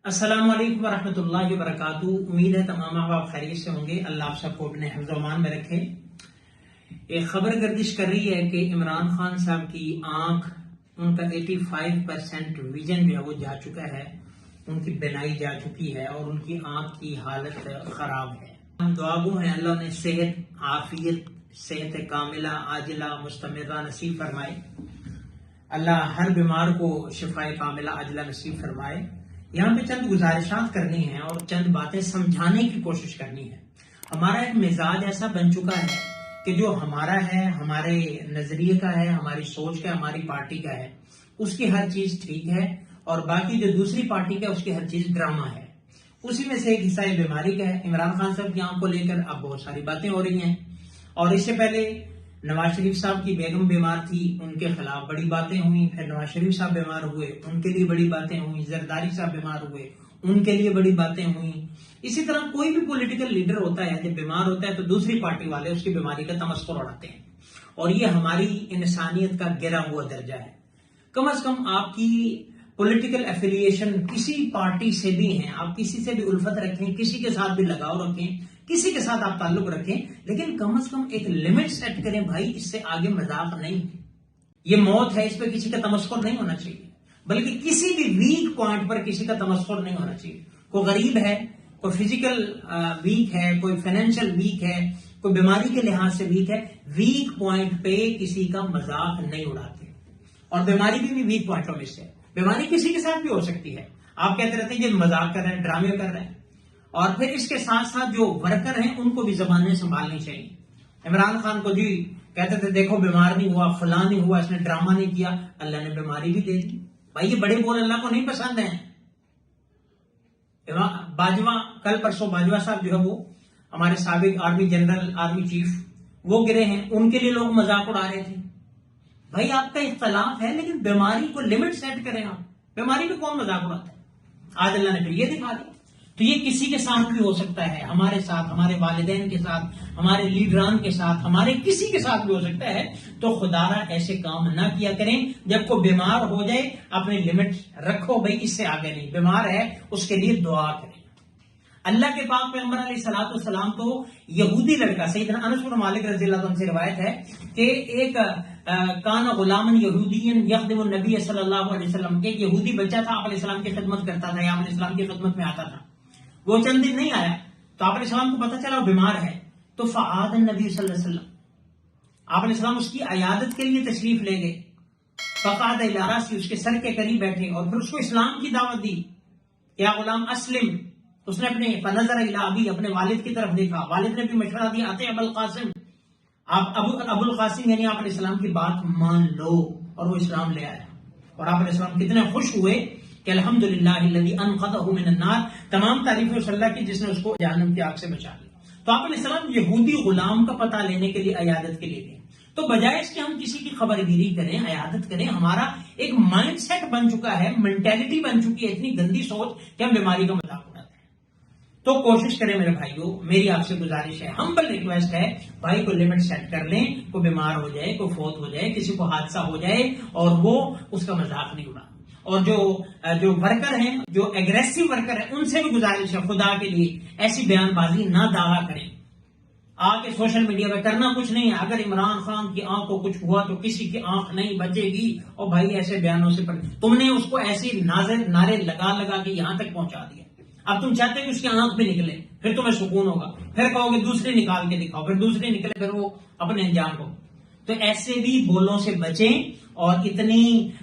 السلام علیکم ورحمۃ اللہ وبرکاتہ۔ امید ہے تمام احباب خیریت سے ہوں گے۔ اللہ آپ سب کو اپنے حفظ و امان میں رکھے۔ ایک خبر گردش کر رہی ہے کہ عمران خان صاحب کی آنکھ، ان کا 85% ویژن جو ہے وہ جا چکا ہے، ان کی بینائی جا چکی ہے اور ان کی آنکھ کی حالت خراب ہے۔ ہم دعا گو ہیں اللہ نے صحت، عافیت، صحت کاملہ عاجلہ مستمرہ نصیب فرمائے۔ اللہ ہر بیمار کو شفائے کاملہ عاجلہ نصیب فرمائے۔ یہاں پہ چند گزارشات کرنی ہیں اور چند باتیں سمجھانے کی کوشش کرنی ہے۔ ہمارا ایک مزاج ایسا بن چکا ہے کہ جو ہمارا ہے، ہمارے نظریے کا ہے، ہماری سوچ کا، ہماری پارٹی کا ہے، اس کی ہر چیز ٹھیک ہے، اور باقی جو دوسری پارٹی کا ہے اس کی ہر چیز ڈرامہ ہے۔ اسی میں سے ایک حصہ یہ بیماری کا ہے۔ عمران خان صاحب کی آنکھ کو لے کر اب بہت ساری باتیں ہو رہی ہیں، اور اس سے پہلے نواز شریف صاحب کی بیگم بیمار تھی، ان کے خلاف بڑی باتیں ہوئیں، پھر نواز شریف صاحب بیمار ہوئے، ان کے لیے بڑی باتیں ہوئیں، زرداری صاحب بیمار ہوئے، ان کے لیے بڑی باتیں ہوئیں۔ اسی طرح کوئی بھی پولیٹیکل لیڈر ہوتا ہے جب بیمار ہوتا ہے تو دوسری پارٹی والے اس کی بیماری کا تمسخر اڑاتے ہیں، اور یہ ہماری انسانیت کا گرا ہوا درجہ ہے۔ کم از کم آپ کی پولیٹیکل ایفیلیشن کسی پارٹی سے بھی ہیں، آپ کسی سے بھی الفت رکھیں، کسی کے ساتھ بھی لگاؤ رکھیں، کسی کے ساتھ آپ تعلق رکھیں، لیکن کم از کم ایک لمٹ سیٹ کریں بھائی، اس سے آگے مذاق نہیں۔ یہ موت ہے، اس پہ کسی کا تمسخر نہیں ہونا چاہیے، بلکہ کسی بھی ویک پوائنٹ پر کسی کا تمسخر نہیں ہونا چاہیے۔ کوئی غریب ہے، کوئی فزیکل ویک ہے، کوئی فائنینشیل ویک ہے، کوئی بیماری کے لحاظ سے ویک ہے، ویک پوائنٹ پہ کسی کا مذاق نہیں اڑاتے۔ اور بیماری بھی ویک پوائنٹوں میں سے، بیماری کسی کے ساتھ بھی ہو سکتی ہے۔ آپ کہتے رہتے ہیں یہ مذاق کر رہے ہیں، ڈرامے کر رہے ہیں، اور پھر اس کے ساتھ ساتھ جو ورکر ہیں ان کو بھی زبانیں سنبھالنی چاہیے۔ عمران خان کو جی کہتے تھے دیکھو بیمار نہیں ہوا، فلاں نہیں ہوا، اس نے ڈرامہ نہیں کیا، اللہ نے بیماری بھی دے دی۔ بھائی یہ بڑے بول اللہ کو نہیں پسند ہیں۔ باجوہ کل پرسوں باجوہ صاحب جو ہے وہ ہمارے سابق آرمی جنرل، آرمی چیف، وہ گرے ہیں، ان کے لیے لوگ مذاق اڑا رہے تھے۔ بھائی آپ کا اختلاف ہے لیکن بیماری کو لمٹ سیٹ کریں۔ آپ بیماری پہ کون مذاق اڑاتا ہے؟ آج اللہ نے پھر یہ دکھا دیا۔ تو یہ کسی کے ساتھ بھی ہو سکتا ہے، ہمارے ساتھ، ہمارے والدین کے ساتھ، ہمارے لیڈران کے ساتھ، ہمارے کسی کے ساتھ بھی ہو سکتا ہے۔ تو خدا را ایسے کام نہ کیا کریں۔ جب کوئی بیمار ہو جائے اپنے لمٹ رکھو بھائی، اس سے آگے نہیں۔ بیمار ہے اس کے لیے دعا کریں۔ اللہ کے پاک پیغمبر علیہ الصلوۃ والسلام تو یہودی لڑکا، سیدنا انس بن مالک رضی اللہ عنہ سے روایت ہے کہ ایک کان غلام یہودی یخدم النبی صلی اللہ علیہ وسلم، ایک یہودی بچہ تھا، آپ علیہ السلام کی خدمت کرتا تھا یا آپ علیہ السلام کی خدمت میں آتا تھا۔ وہ چند دن نہیں آیا تو آپ علیہ السلام کو پتہ چلا وہ بیمار ہے، تو فعاد النبی صلی اللہ علیہ وسلم، آپ علیہ السلام اس کی عیادت کے لیے تشریف لے گئے۔ فقعد الی رأسی، اس کے سر کے قریب بیٹھے اور پھر اس کو اسلام کی دعوت دی۔ یا غلام اسلم، اس نے اپنے فنظر الی ابی، اپنے والد کی طرف دیکھا، والد نے بھی مشورہ دیا اطیع ابا القاسم، آپ ابو القاسم یعنی آپ علیہ السلام کی بات مان لو، اور وہ اسلام لے آیا۔ اور آپ علیہ السلام کتنے خوش ہوئے کہ الحمدللہ الذی انقذہ من النار، تمام تعریفیں اس اللہ کی جس نے اس کو جہنم کی آگ سے بچا لیا۔ تو آپ علیہ السلام یہودی غلام کا پتہ لینے کے لیے عیادت کے لیے گئے۔ تو بجائے اس کے ہم کسی کی خبر گیری کریں، عیادت کریں، ہمارا ایک مائنڈ سیٹ بن چکا ہے، مینٹیلٹی بن چکی ہے، اتنی گندی سوچ کہ ہم بیماری کا مذاق اڑاتے ہیں۔ تو کوشش کریں میرے بھائیوں، میری آپ سے گزارش ہے، ہمبل ریکویسٹ ہے، بھائی کو لمٹ سیٹ کر لیں۔ کوئی بیمار ہو جائے، کوئی فوت ہو جائے، کسی کو حادثہ ہو جائے اور وہ اس کا مذاق نہیں اڑا۔ اور جو ورکر ہیں، جو ایگریسو ورکر ہیں، ان سے بھی گزارش ہے خدا کے لیے ایسی بیان بازی نہ دعویٰ کریں۔ آ کے سوشل میڈیا پہ کرنا کچھ نہیں ہے، اگر عمران خان کی آنکھ کو کچھ ہوا تو کسی کی آنکھ نہیں بچے گی، اور بھائی ایسے بیانوں سے تم نے اس کو ایسی نعرے لگا کے یہاں تک پہنچا دیا۔ اب تم چاہتے ہو کہ اس کی آنکھ بھی نکلے، پھر تمہیں سکون ہوگا، پھر کہو گے دوسری نکال کے دکھاؤ، پھر دوسری نکلے، پھر وہ اپنے انجام کو۔ تو ایسے بھی بولوں سے بچیں، اور اتنی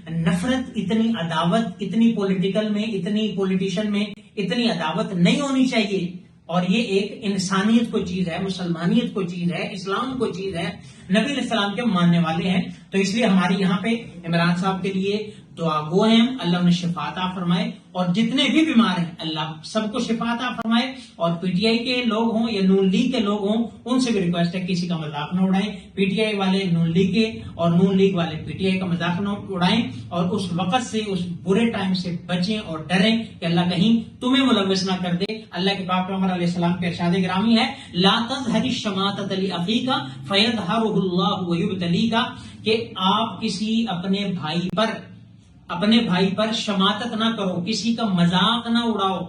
نفرت، اتنی عداوت، اتنی پولیٹیکل میں، اتنی پولیٹیشن میں اتنی عداوت نہیں ہونی چاہیے۔ اور یہ ایک انسانیت کو چیز ہے، مسلمانیت کو چیز ہے، اسلام کو چیز ہے، نبی علیہ السلام کے ماننے والے ہیں۔ تو اس لیے ہماری یہاں پہ عمران صاحب کے لیے دعا گو ہیں، اللہ انہیں شفا عطا فرمائے، اور جتنے بھی بیمار ہیں اللہ سب کو شفا عطا فرمائے۔ اور پی ٹی آئی کے لوگ ہوں یا نون لیگ کے لوگ ہوں، ان سے بھی ریکویسٹ ہے کسی کا مذاق نہ اڑائیں۔ پی ٹی آئی والے نون لیگ کے اور نون لیگ والے پی ٹی آئی کا مذاق نہ اڑائیں، اور اس وقت سے، اس برے ٹائم سے بچیں اور ڈریں کہ اللہ کہیں تمہیں ملوث نہ کر دے۔ اللہ کے پاک پیغمبر علیہ السلام کے ارشاد گرامی ہے لا تظہر الشماتۃ لاخیک فیظہرہ اللہ ویبتلیک، کہ آپ کسی اپنے بھائی پر اپنے بھائی پر شماتت نہ کرو، کسی کا مذاق نہ اڑاؤ،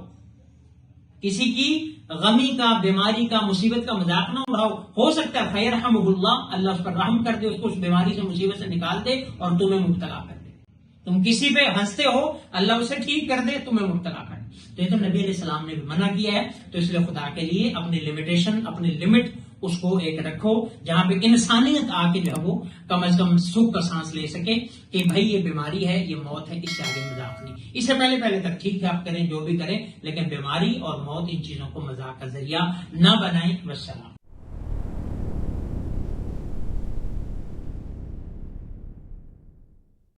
کسی کی غمی کا، بیماری کا، مصیبت کا مذاق نہ اڑاؤ. ہو سکتا ہے فیرحمہ اللہ، اللہ اس پر رحم کر دے، اس کو اس بیماری سے، مصیبت سے نکال دے اور تمہیں مبتلا کر دے. تم کسی پہ ہنستے ہو، اللہ اسے ٹھیک کر دے، تمہیں مبتلا کر دے. تو یہ تو نبی علیہ السلام نے بھی منع کیا ہے. تو اس لیے خدا کے لیے اپنی لمیٹیشن، اپنی لمٹ اس کو ایک رکھو، جہاں پہ انسانیت آ کے جو ہے وہ کم از کم سکھ کا سانس لے سکے کہ بھائی یہ بیماری ہے، یہ موت ہے، اس سے آگے مذاق نہیں. اس سے پہلے تک ٹھیک ہے آپ کریں جو بھی کریں، لیکن بیماری اور موت ان چیزوں کو مذاق کا ذریعہ نہ بنائیں. والسلام.